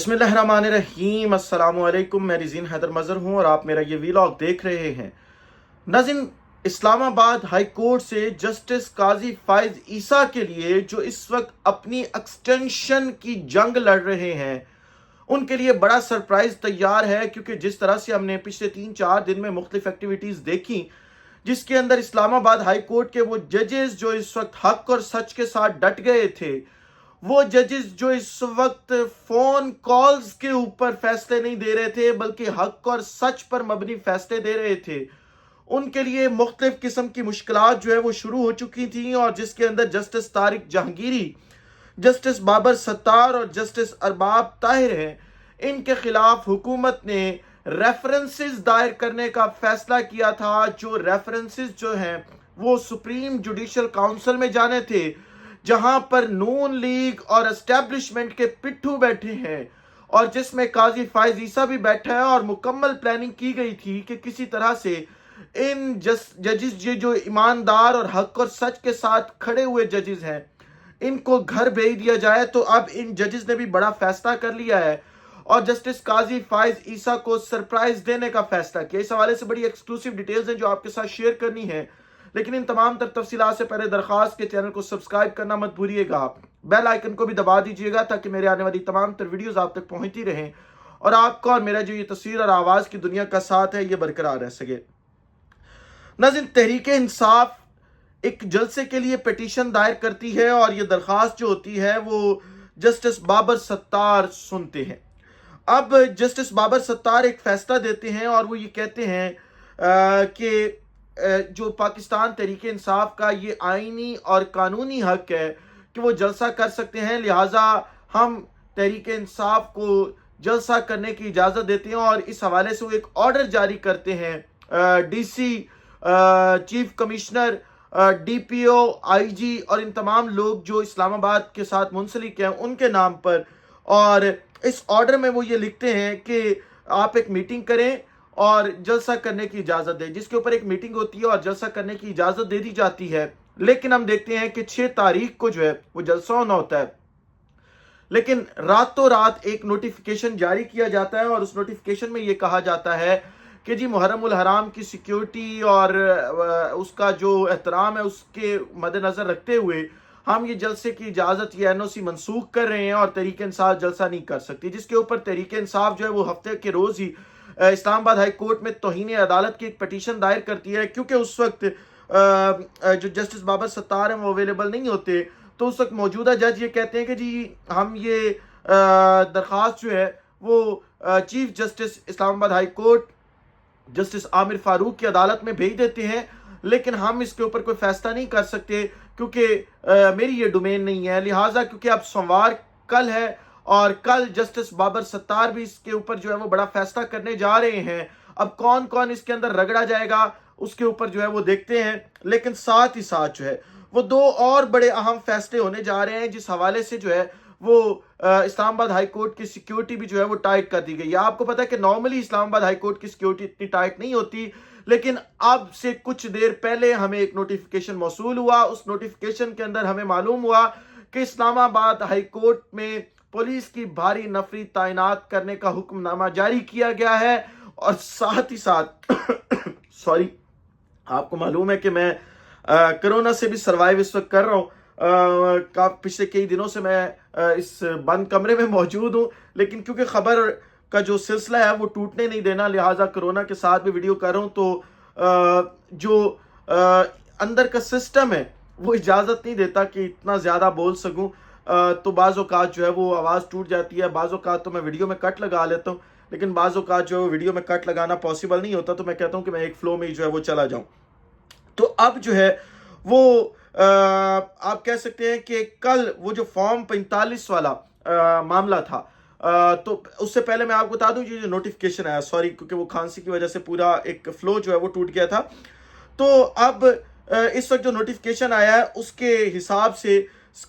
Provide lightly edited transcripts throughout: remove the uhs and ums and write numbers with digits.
बिस्मिल्लाहिर्रहमानिर्रहीम। अस्सलाम वालेकुम। मैं रिज़ीन हैदर मज़हर हूँ और आप मेरा ये वीलॉग देख रहे हैं। नाज़रीन, इस्लामाबाद हाई कोर्ट से जस्टिस काजी फाइज ईसा के लिए जो इस वक्त अपनी एक्सटेंशन की जंग लड़ रहे हैं, उनके लिए बड़ा सरप्राइज तैयार है। क्योंकि जिस तरह से हमने पिछले 3-4 दिन में मुख्तलिफ एक्टिविटीज़ देखी, जिसके अंदर इस्लामाबाद हाई कोर्ट के वो जजेस जो इस वक्त हक और सच के साथ डट गए थे, वो जजेस जो इस वक्त फोन कॉल्स के ऊपर फैसले नहीं दे रहे थे बल्कि हक और सच पर मबनी फैसले दे रहे थे, उनके लिए मुख्तलिफ किस्म की मुश्किलात जो है वो शुरू हो चुकी थी। और जिसके अंदर जस्टिस तारिक जहांगीरी, जस्टिस बाबर सत्तार और जस्टिस अरबाब ताहिर हैं, इनके खिलाफ हुकूमत ने रेफरेंसेस दायर करने का फैसला किया था। जो रेफरेंसेस जो हैं वो सुप्रीम जुडिशल काउंसिल में जाने थे, जहां पर नून लीग और एस्टेब्लिशमेंट के पिट्ठू बैठे हैं और जिसमें काजी फाइज ईसा भी बैठा है। और मुकम्मल प्लानिंग की गई थी कि किसी तरह से इन जजेस जो ईमानदार और हक और सच के साथ खड़े हुए जजेस हैं, इनको घर भेज दिया जाए। तो अब इन जजेस ने भी बड़ा फैसला कर लिया है और जस्टिस काजी फाइज ईसा को सरप्राइज देने का फैसला किया। इस हवाले से बड़ी एक्सक्लूसिव डिटेल्स हैं जो आपके साथ शेयर करनी है, लेकिन इन तमाम तर तफसीलात से पहले दरख्वास्त के चैनल को सब्सक्राइब करना मत भूलिएगा। बेल आइकन को भी दबा दीजिएगा ताकि मेरे आने वाली तमाम तर वीडियोस आप तक पहुंचती रहें और आपका और मेरा जो ये तस्वीर और आवाज़ की दुनिया का साथ है ये बरकरार रह सके। नाज़रीन, तहरीक इंसाफ एक जलसे के लिए पिटीशन दायर करती है और ये दरख्वास्त जो होती है वो जस्टिस बाबर सत्तार सुनते हैं। अब जस्टिस बाबर सत्तार एक फैसला देते हैं और वो ये कहते हैं कि जो पाकिस्तान तहरीक इंसाफ का ये आईनी और कानूनी हक है कि वो जलसा कर सकते हैं, लिहाजा हम तहरीक इंसाफ को जलसा करने की इजाज़त देते हैं। और इस हवाले से वो एक ऑर्डर जारी करते हैं DC, chief commissioner, DPO, IG और इन तमाम लोग जो इस्लामाबाद के साथ मुंसलिक हैं उनके नाम पर। और इस ऑर्डर में वो ये लिखते हैं कि आप एक मीटिंग करें और जलसा करने की इजाज़त दें, जिसके ऊपर एक मीटिंग होती है और जलसा करने की इजाज़त दे दी जाती है। लेकिन हम देखते हैं कि 6 तारीख को जो है वो जलसा होना होता है, लेकिन रातों रात एक नोटिफिकेशन जारी किया जाता है और उस नोटिफिकेशन में ये कहा जाता है कि जी मुहर्रम उल हराम की सिक्योरिटी और उसका जो एहतराम है उसके मद्देनज़र रखते हुए हम ये जलसे की इजाज़त ये एनओसी मनसूख कर रहे हैं और तहरीक इंसाफ जलसा नहीं कर सकती। जिसके ऊपर तहरीक इंसाफ जो है वो हफ्ते के रोज़ ही इस्लामाबाद हाई कोर्ट में तौहीन अदालत की एक पिटीशन दायर करती है। क्योंकि उस वक्त जो जस्टिस बाबर सत्तार हैं वो अवेलेबल नहीं होते, तो उस वक्त मौजूदा जज ये कहते हैं कि जी हम ये दरख्वास्त जो है वो chief justice Islamabad high court justice Aamir Farooq की अदालत में भेज देते हैं, लेकिन हम इसके ऊपर कोई फैसला नहीं कर सकते क्योंकि मेरी ये डोमेन नहीं है। लिहाजा क्योंकि अब सोमवार कल है और कल जस्टिस बाबर सत्तार भी इसके ऊपर जो है वो बड़ा फैसला करने जा रहे हैं। अब कौन कौन इसके अंदर रगड़ा जाएगा उसके ऊपर जो है वो देखते हैं। लेकिन साथ ही साथ जो है वो 2 और बड़े अहम फैसले होने जा रहे हैं, जिस हवाले से जो है वो इस्लामाबाद हाई कोर्ट की सिक्योरिटी भी जो है वो टाइट कर दी गई है। आपको पता है कि नॉर्मली इस्लामाबाद हाई कोर्ट की सिक्योरिटी इतनी टाइट नहीं होती, लेकिन अब से कुछ देर पहले हमें एक नोटिफिकेशन मौसूल हुआ। उस नोटिफिकेशन के अंदर हमें मालूम हुआ कि इस्लामाबाद हाई कोर्ट में पुलिस की भारी नफरी तैनात करने का हुक्मनामा जारी किया गया है। और साथ ही साथ सॉरी, आपको मालूम है कि मैं कोरोना से भी सरवाइव इस वक्त कर रहा हूँ। पिछले कई दिनों से मैं इस बंद कमरे में मौजूद हूँ, लेकिन क्योंकि खबर का जो सिलसिला है वो टूटने नहीं देना, लिहाजा कोरोना के साथ भी वीडियो कर रहा हूँ। तो जो अंदर का सिस्टम है वो इजाज़त नहीं देता कि इतना ज़्यादा बोल सकूँ, तो बाज़ औक़ात जो है वो आवाज़ टूट जाती है। बाज़ औक़ात तो मैं वीडियो में कट लगा लेता हूँ, लेकिन बाज़ औक़ात जो है वीडियो में कट लगाना पॉसिबल नहीं होता, तो मैं कहता हूँ कि मैं एक फ़्लो में ही जो है वो चला जाऊँ। तो अब जो है वो आप कह सकते हैं कि कल वो जो फॉर्म 45 वाला मामला था, तो उससे पहले मैं आपको बता दूं ये जो नोटिफिकेशन आया, सॉरी क्योंकि वो खांसी की वजह से पूरा एक फ्लो जो है वो टूट गया था। तो अब इस वक्त जो नोटिफिकेशन आया है उसके हिसाब से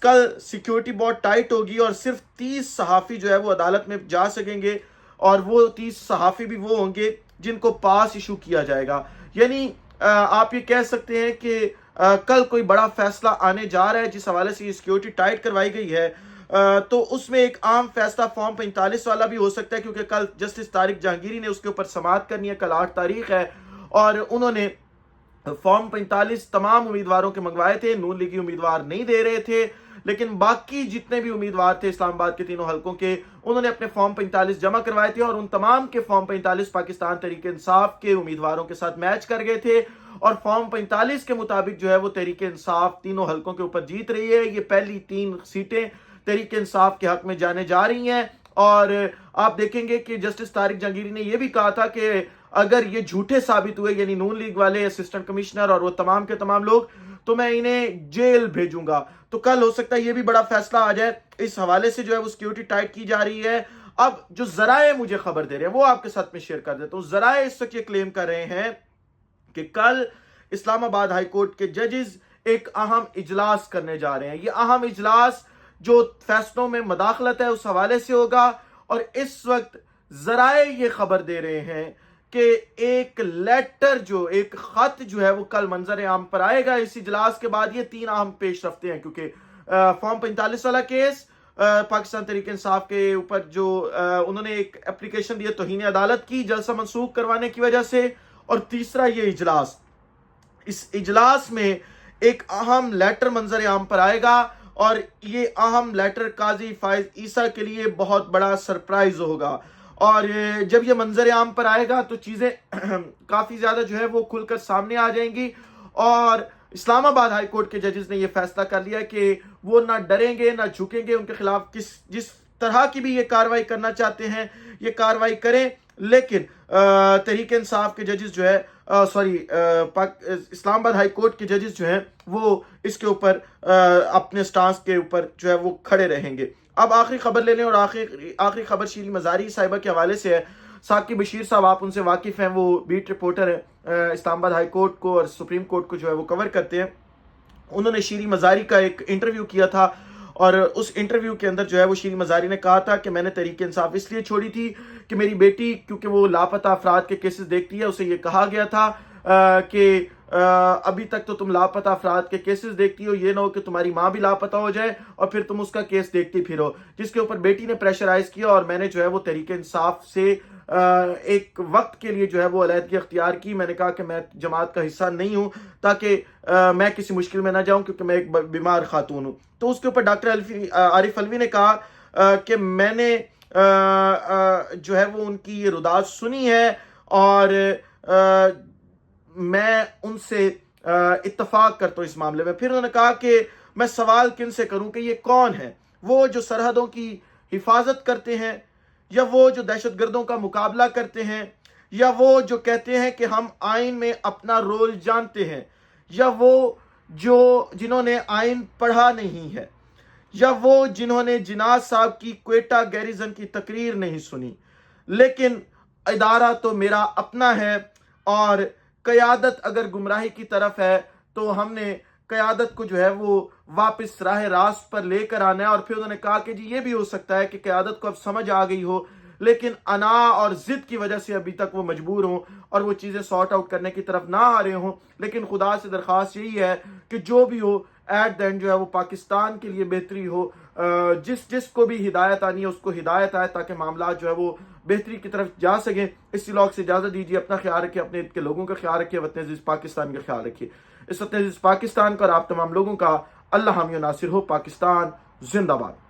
कल सिक्योरिटी बहुत टाइट होगी और सिर्फ 30 सहाफ़ी जो है वो अदालत में जा सकेंगे और वो 30 सहाफ़ी भी वो होंगे जिनको पास इशू किया जाएगा। यानी आप ये कह सकते हैं कि कल कोई बड़ा फैसला आने जा रहा है, जिस हवाले से ये सिक्योरिटी टाइट करवाई गई है। تو اس میں ایک عام فیصلہ فارم 45 والا بھی ہو سکتا ہے، کیونکہ کل جسٹس طارق جہانگیری نے اس کے اوپر سماعت کرنی ہے، کل 8 تاریخ ہے، اور انہوں نے فارم 45 تمام امیدواروں کے منگوائے تھے، نون لیگی امیدوار نہیں دے رہے تھے، لیکن باقی جتنے بھی امیدوار تھے اسلام آباد کے تینوں حلقوں کے، انہوں نے اپنے فارم 45 جمع کروائے تھے، اور ان تمام کے فارم 45 پاکستان تحریک انصاف کے امیدواروں کے ساتھ میچ کر گئے تھے، اور فارم 45 کے مطابق جو ہے وہ تحریک انصاف تینوں حلقوں کے اوپر جیت رہی ہے۔ یہ پہلی 3 سیٹیں تحریک انصاف کے حق میں جانے جا رہی ہیں، اور آپ دیکھیں گے کہ جسٹس طارق جہانگیری نے یہ بھی کہا تھا کہ اگر یہ جھوٹے ثابت ہوئے، یعنی نون لیگ والے، اسسٹنٹ کمشنر اور وہ تمام کے تمام لوگ، تو میں انہیں جیل بھیجوں گا۔ تو کل ہو سکتا ہے یہ بھی بڑا فیصلہ آ جائے، اس حوالے سے جو ہے وہ سیکیورٹی ٹائٹ کی جا رہی ہے۔ اب جو ذرائع مجھے خبر دے رہے ہیں وہ آپ کے ساتھ میں شیئر کر دیتا ہوں۔ ذرائع اس وقت یہ کلیم کر رہے ہیں کہ کل اسلام آباد ہائی کورٹ کے ججز ایک اہم اجلاس کرنے جا رہے ہیں۔ یہ اہم اجلاس جو فیصلوں میں مداخلت ہے اس حوالے سے ہوگا، اور اس وقت ذرائع یہ خبر دے رہے ہیں کہ ایک لیٹر ایک خط جو ہے وہ کل منظر عام پر آئے گا اس اجلاس کے بعد۔ یہ 3 اہم پیش رفتے ہیں، کیونکہ فارم 45 والا کیس پاکستان تحریک انصاف کے اوپر جو انہوں نے ایک اپلیکیشن دی توہین عدالت کی جلسہ منسوخ کروانے کی وجہ سے، اور تیسرا یہ اجلاس۔ اس اجلاس میں ایک اہم لیٹر منظر عام پر آئے گا، اور یہ اہم لیٹر قاضی فائز عیسیٰ کے لیے بہت بڑا سرپرائز ہوگا، اور جب یہ منظر عام پر آئے گا تو چیزیں کافی زیادہ جو ہے وہ کھل کر سامنے آ جائیں گی، اور اسلام آباد ہائی کورٹ کے ججز نے یہ فیصلہ کر لیا کہ وہ نہ ڈریں گے نہ جھکیں گے، ان کے خلاف جس طرح کی بھی یہ کاروائی کرنا چاہتے ہیں یہ کاروائی کریں، لیکن تحریک انصاف کے ججز جو ہے اسلام آباد ہائی کورٹ کے ججز جو ہیں وہ اس کے اوپر اپنے سٹانس کے اوپر جو ہے وہ کھڑے رہیں گے۔ اب آخری خبر لے لیں، اور آخری خبر شیریں مزاری صاحبہ کے حوالے سے ہے۔ ثاقب بشیر صاحب، آپ ان سے واقف ہیں، وہ بیٹ رپورٹر ہیں، اسلام آباد ہائی کورٹ کو اور سپریم کورٹ کو جو ہے وہ کور کرتے ہیں۔ انہوں نے شیریں مزاری کا ایک انٹرویو کیا تھا، اور اس انٹرویو کے اندر جو ہے وہ شیریں مزاری نے کہا تھا کہ میں نے تحریک انصاف اس لیے چھوڑی تھی کہ میری بیٹی کیونکہ وہ لاپتہ افراد کے کیسز دیکھتی ہے، اسے یہ کہا گیا تھا کہ ابھی تک تو تم لاپتہ افراد کے کیسز دیکھتی ہو، یہ نہ ہو کہ تمہاری ماں بھی لاپتہ ہو جائے اور پھر تم اس کا کیس دیکھتی پھرو، جس کے اوپر بیٹی نے پریشرائز کیا، اور میں نے جو ہے وہ تحریک انصاف سے ایک وقت کے لیے جو ہے وہ علیحدگی اختیار کی۔ میں نے کہا کہ میں جماعت کا حصہ نہیں ہوں تاکہ میں کسی مشکل میں نہ جاؤں، کیونکہ میں ایک بیمار خاتون ہوں۔ تو اس کے اوپر ڈاکٹر عارف علوی نے کہا کہ میں نے جو ہے وہ ان کی یہ رداعت سنی ہے، اور میں ان سے اتفاق کرتا ہوں اس معاملے میں۔ پھر انہوں نے کہا کہ میں سوال کن سے کروں کہ یہ کون ہے، وہ جو سرحدوں کی حفاظت کرتے ہیں، یا وہ جو دہشت گردوں کا مقابلہ کرتے ہیں، یا وہ جو کہتے ہیں کہ ہم آئین میں اپنا رول جانتے ہیں، یا وہ جنہوں نے آئین پڑھا نہیں ہے، یا وہ جنہوں نے جناح صاحب کی کوئٹہ گیریزن کی تقریر نہیں سنی۔ لیکن ادارہ تو میرا اپنا ہے، اور قیادت اگر گمراہی کی طرف ہے تو ہم نے قیادت کو جو ہے وہ واپس راہ راست پر لے کر آنا ہے۔ اور پھر انہوں نے کہا کہ جی یہ بھی ہو سکتا ہے کہ قیادت کو اب سمجھ آ گئی ہو، لیکن انا اور ضد کی وجہ سے ابھی تک وہ مجبور ہوں اور وہ چیزیں سارٹ آؤٹ کرنے کی طرف نہ آ رہے ہوں۔ لیکن خدا سے درخواست یہی ہے کہ جو بھی ہو ایٹ دا اینڈ جو ہے وہ پاکستان کے لیے بہتری ہو، جس کو بھی ہدایت آنی ہے اس کو ہدایت آئے، تاکہ معاملات جو ہے وہ بہتری کی طرف جا سکیں۔ اس ولاگ سے اجازت دیجیے، اپنا خیال رکھیے، اپنے کے لوگوں کا خیال رکھیے، وطن عزیز پاکستان کا خیال رکھیے۔ اس وطن عزیز پاکستان کا اور آپ تمام لوگوں کا اللہ حامی و ناصر ہو۔ پاکستان زندہ باد۔